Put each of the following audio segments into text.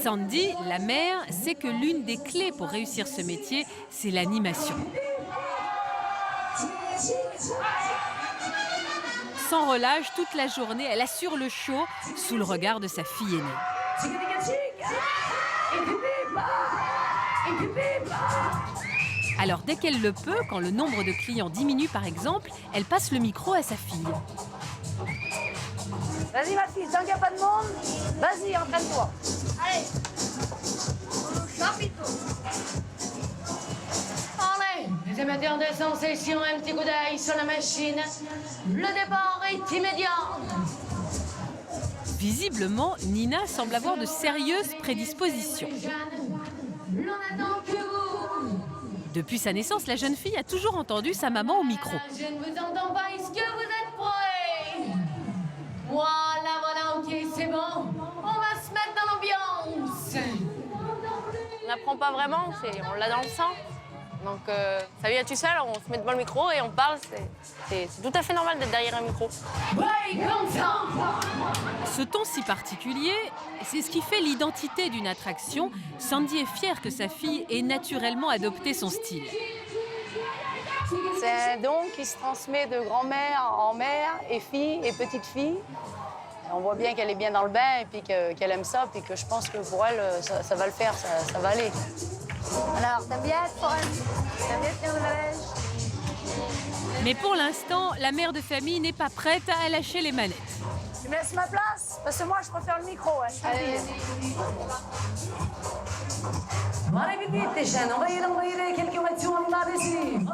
Sandy, la mère, sait que l'une des clés pour réussir ce métier, c'est l'animation. Sans relâche, toute la journée, elle assure le show sous le regard de sa fille aînée. Alors dès qu'elle le peut, quand le nombre de clients diminue par exemple, elle passe le micro à sa fille. Vas-y ma fille, tant qu'il n'y a pas de monde, vas-y, entraîne-toi. Allez. Allez, les émetteurs de sensations, un petit coup d'œil sur la machine. Le départ est immédiat. Visiblement, Nina semble avoir de sérieuses prédispositions. L'on attend que vous. Depuis sa naissance, la jeune fille a toujours entendu sa maman au micro. Je ne vous entends pas, est-ce que vous êtes prêts? Voilà, ok, c'est bon. On va se mettre dans l'ambiance. On n'apprend pas vraiment, on l'a dans le sang. Donc ça vient tout seul, on se met devant le micro et on parle. C'est tout à fait normal d'être derrière un micro. Ouais, comme ça. Ce ton si particulier, c'est ce qui fait l'identité d'une attraction. Sandy est fière que sa fille ait naturellement adopté son style. C'est un don qui se transmet de grand-mère en mère et fille et petite fille. On voit bien qu'elle est bien dans le bain et puis qu'elle aime ça, puis que je pense que pour elle, ça va le faire, ça va aller. Alors, t'aimes bien être foraine? T'aimes bien tenir le manège? Mais pour l'instant, la mère de famille n'est pas prête à lâcher les manettes. Tu me laisses ma place? Parce que moi, je préfère le micro. Hein, allez, vas-y. Bon, allez, vite, vite, les jeunes, envoyez quelques voitures, on y va dessus.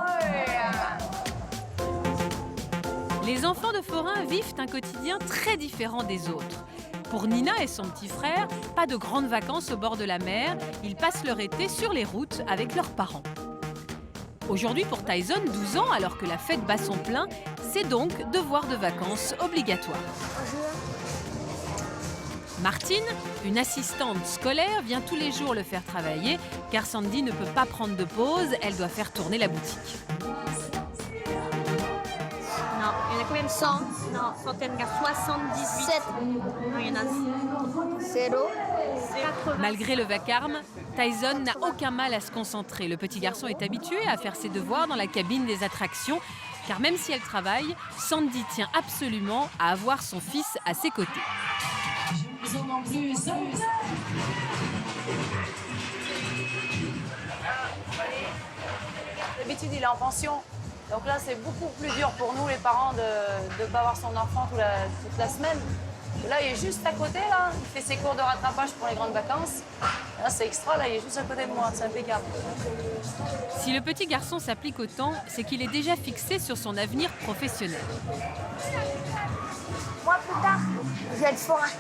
Les enfants de forains vivent un quotidien très différent des autres. Pour Nina et son petit frère, pas de grandes vacances au bord de la mer. Ils passent leur été sur les routes avec leurs parents. Aujourd'hui, pour Tyson, 12 ans, alors que la fête bat son plein, c'est donc devoir de vacances obligatoire. Martine, une assistante scolaire, vient tous les jours le faire travailler, car Sandy ne peut pas prendre de pause, elle doit faire tourner la boutique. Non, il y en a combien? 100? Non, centaines, 78. 7. Non, il y en a 0. Malgré le vacarme, Tyson n'a aucun mal à se concentrer. Le petit garçon est habitué à faire ses devoirs dans la cabine des attractions, car même si elle travaille, Sandy tient absolument à avoir son fils à ses côtés. D'habitude, il est en pension. Donc là, c'est beaucoup plus dur pour nous, les parents, de ne pas avoir son enfant toute la semaine. Là, il est juste à côté, là. Il fait ses cours de rattrapage pour les grandes vacances. Là, c'est extra, là, il est juste à côté de moi. C'est impeccable. Si le petit garçon s'applique autant, c'est qu'il est déjà fixé sur son avenir professionnel. Moi, plus tard, je vais être forain.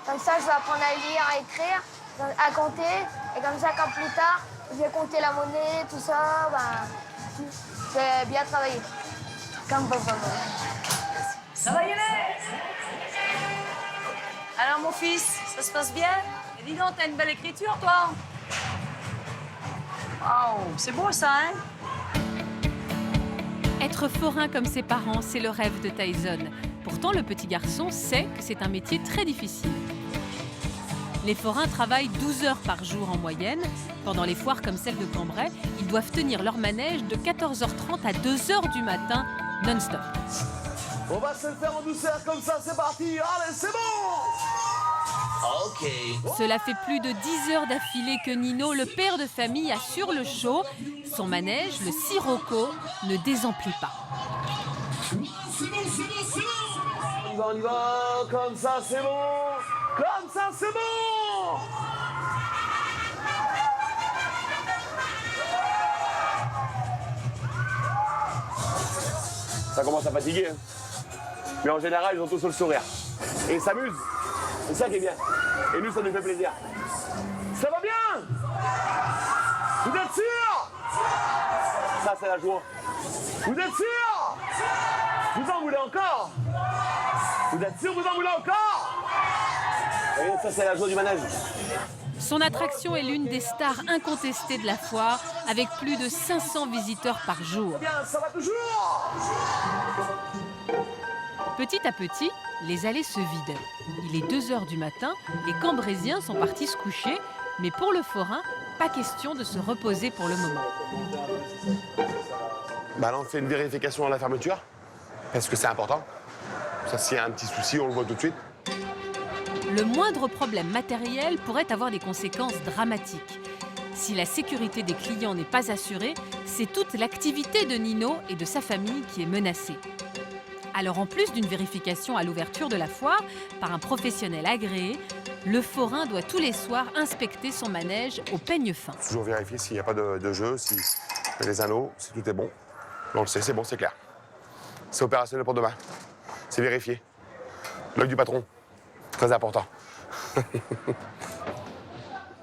Comme ça, je vais apprendre à lire, à écrire, à compter. Et comme ça, quand plus tard, je vais compter la monnaie, tout ça, je vais bien travailler. Comme papa. Ça va y aller? Alors, mon fils, ça se passe bien? Et dis donc, t'as une belle écriture, toi. Oh, c'est beau, ça, hein? Être forain comme ses parents, c'est le rêve de Tyson. Pourtant, le petit garçon sait que c'est un métier très difficile. Les forains travaillent 12 heures par jour en moyenne. Pendant les foires comme celle de Cambrai, ils doivent tenir leur manège de 14h30 à 2h du matin, non-stop. On va se le faire en douceur comme ça, c'est parti. Allez, c'est bon. Ok. Cela fait plus de 10 heures d'affilée que Nino, le père de famille, assure le show. Son manège, le Sirocco, ne désemplit pas. On y va, comme ça, c'est bon. Comme ça, c'est bon. Ça commence à fatiguer. Hein. Mais en général, ils ont tous le sourire. Et ils s'amusent. C'est ça qui est bien. Et nous, ça nous fait plaisir. Ça va bien? Vous êtes sûr? Ça, c'est la joie. Vous êtes sûr? Vous en voulez encore? Vous êtes sûr, vous en voulez encore? Et ça, c'est la joie du manège. Son attraction est l'une des stars incontestées de la foire, avec plus de 500 visiteurs par jour. Bien, ça va toujours. Petit à petit, les allées se vident. Il est 2 h du matin, les Cambrésiens sont partis se coucher, mais pour le forain, pas question de se reposer pour le moment. Bah là, on fait une vérification à la fermeture, parce que c'est important. Ça, s'il y a un petit souci, on le voit tout de suite. Le moindre problème matériel pourrait avoir des conséquences dramatiques. Si la sécurité des clients n'est pas assurée, c'est toute l'activité de Nino et de sa famille qui est menacée. Alors en plus d'une vérification à l'ouverture de la foire par un professionnel agréé, le forain doit tous les soirs inspecter son manège au peigne fin. Toujours vérifier s'il n'y a pas de jeu, si les anneaux, si tout est bon. On le sait, c'est bon, c'est clair. C'est opérationnel pour demain. C'est vérifié. L'œil du patron, très important.